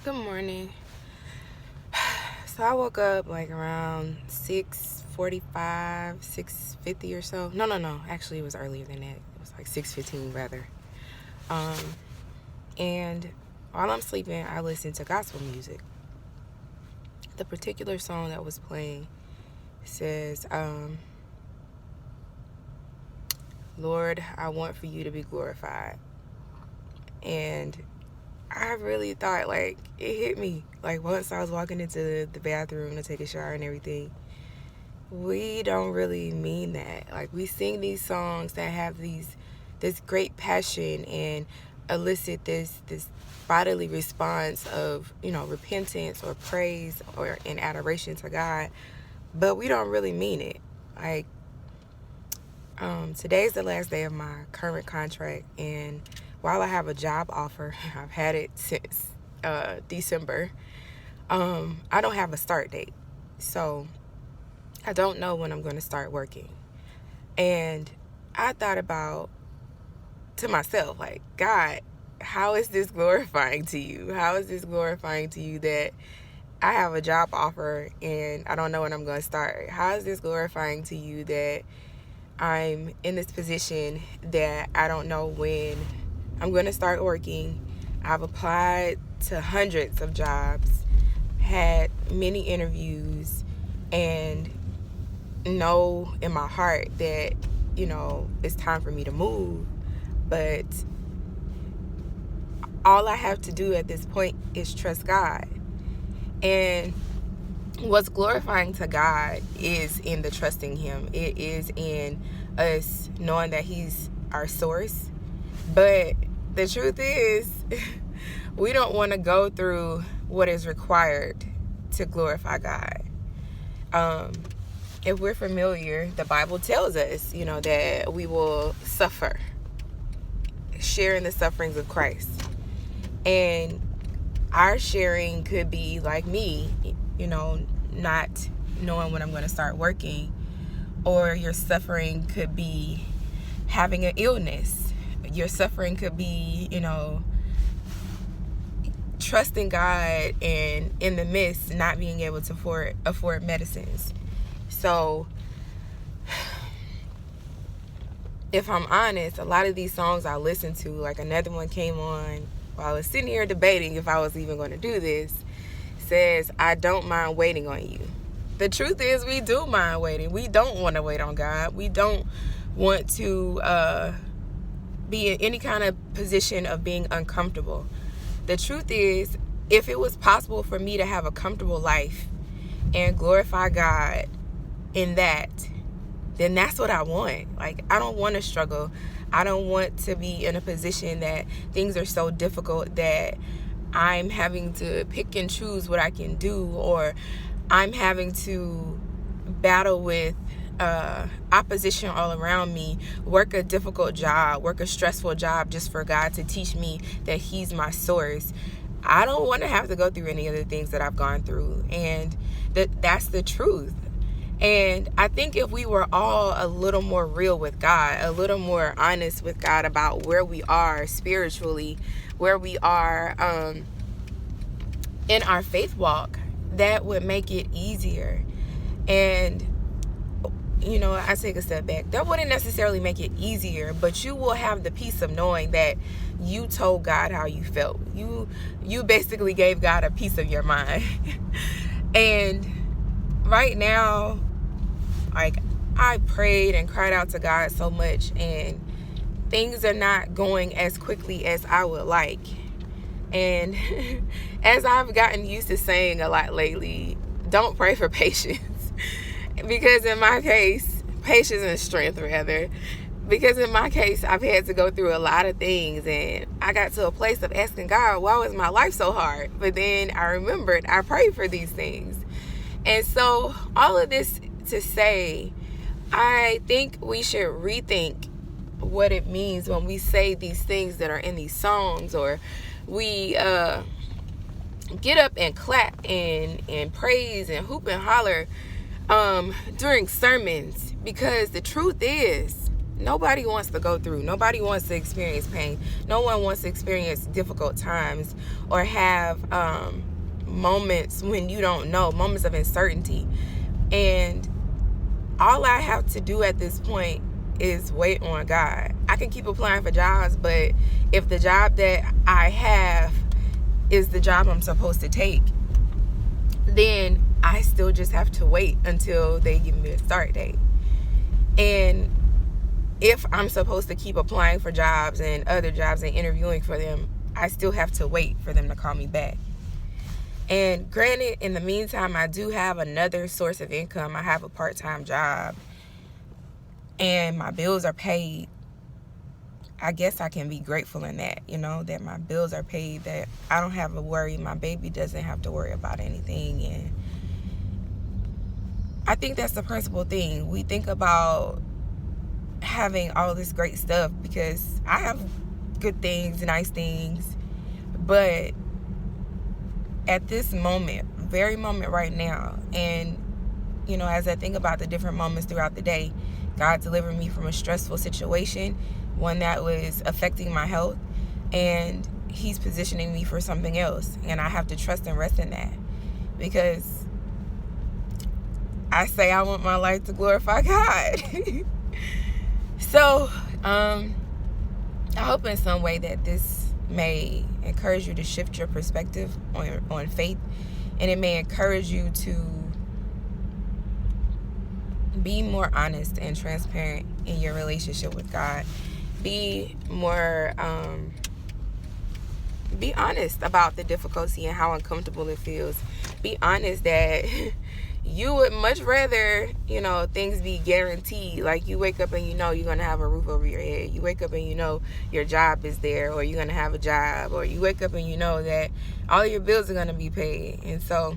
Good morning. So I woke up like around 6:45, 6:50 or so. No. Actually, it was earlier than that. It was like 6:15 rather. Um, and while I'm sleeping, I listen to gospel music. The particular song that was playing says, Lord, I want for you to be glorified. And I really thought, like, it hit me. Like, once I was walking into the bathroom to take a shower and everything, we don't really mean that. Like, we sing these songs that have this great passion and elicit this bodily response of, repentance or praise or in adoration to God, but we don't really mean it. Like, today's the last day of my current contract, and while I have a job offer, I've had it since December, I don't have a start date. So I don't know when I'm going to start working. And I thought about to myself, like, God, how is this glorifying to you? How is this glorifying to you that I have a job offer and I don't know when I'm going to start? How is this glorifying to you that I'm in this position that I don't know when I'm going to start working? I've applied to hundreds of jobs, had many interviews, and know in my heart that, it's time for me to move. But all I have to do at this point is trust God. And what's glorifying to God is in the trusting Him. It is in us knowing that He's our source. But the truth is, we don't want to go through what is required to glorify God. If we're familiar, the Bible tells us, that we will suffer, sharing the sufferings of Christ. And our sharing could be like me, not knowing when I'm going to start working, or your suffering could be having an illness. Your suffering could be, trusting God and in the midst not being able to afford medicines. So if I'm honest, a lot of these songs I listen to, like another one came on while I was sitting here debating if I was even going to do this, says, I don't mind waiting on you. The truth is, we do mind waiting. We don't want to wait on God. We don't want to be in any kind of position of being uncomfortable. The truth is, if it was possible for me to have a comfortable life and glorify God in that, then that's what I want. Like, I don't want to struggle. I don't want to be in a position that things are so difficult that I'm having to pick and choose what I can do, or I'm having to battle with opposition all around me, work a difficult job, work a stressful job just for God to teach me that He's my source. I don't want to have to go through any of the things that I've gone through, and that's the truth. And I think if we were all a little more real with God, a little more honest with God about where we are spiritually, where we are in our faith walk, that would make it easier. And I take a step back. That wouldn't necessarily make it easier, but you will have the peace of knowing that you told God how you felt. You basically gave God a piece of your mind. And right now, like, I prayed and cried out to God so much, and things are not going as quickly as I would like. And as I've gotten used to saying a lot lately, don't pray for patience. Because in my case, patience and strength rather, because in my case, I've had to go through a lot of things, and I got to a place of asking God, why was my life so hard? But then I remembered I prayed for these things. And so all of this to say, I think we should rethink what it means when we say these things that are in these songs, or we get up and clap and praise and hoop and holler during sermons. Because the truth is, Nobody wants to go through. Nobody wants to experience pain. No one wants to experience difficult times or have moments when you don't know, moments of uncertainty. And all I have to do at this point is wait on God. I can keep applying for jobs, but if the job that I have is the job I'm supposed to take, then I still just have to wait until they give me a start date. And if I'm supposed to keep applying for jobs and other jobs and interviewing for them, I still have to wait for them to call me back. And granted, in the meantime, I do have another source of income. I have a part-time job and my bills are paid. I guess I can be grateful in that, that my bills are paid, that I don't have to worry. My baby doesn't have to worry about anything. And I think that's the principal thing. We think about having all this great stuff because I have good things, nice things, but at this moment, very moment right now, and as I think about the different moments throughout the day, God delivered me from a stressful situation, one that was affecting my health, and he's positioning me for something else, and I have to trust and rest in that, because I say I want my life to glorify God. So I hope in some way that this may encourage you to shift your perspective on faith, and it may encourage you to be more honest and transparent in your relationship with God. Be honest about the difficulty and how uncomfortable it feels. Be honest that you would much rather, things be guaranteed. Like you wake up and you're going to have a roof over your head. You wake up and your job is there, or you're going to have a job, or you wake up and that all your bills are going to be paid. And so,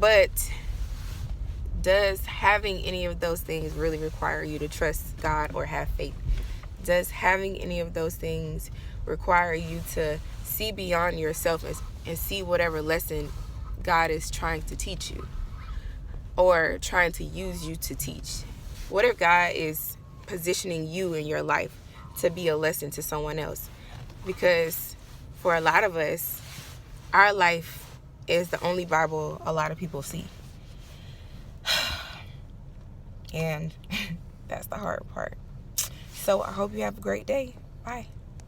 but does having any of those things really require you to trust God or have faith? Does having any of those things require you to see beyond yourself and see whatever lesson God is trying to teach you or trying to use you to teach? What if God is positioning you in your life to be a lesson to someone else? Because for a lot of us, our life is the only Bible a lot of people see. And that's the hard part. So I hope you have a great day. Bye.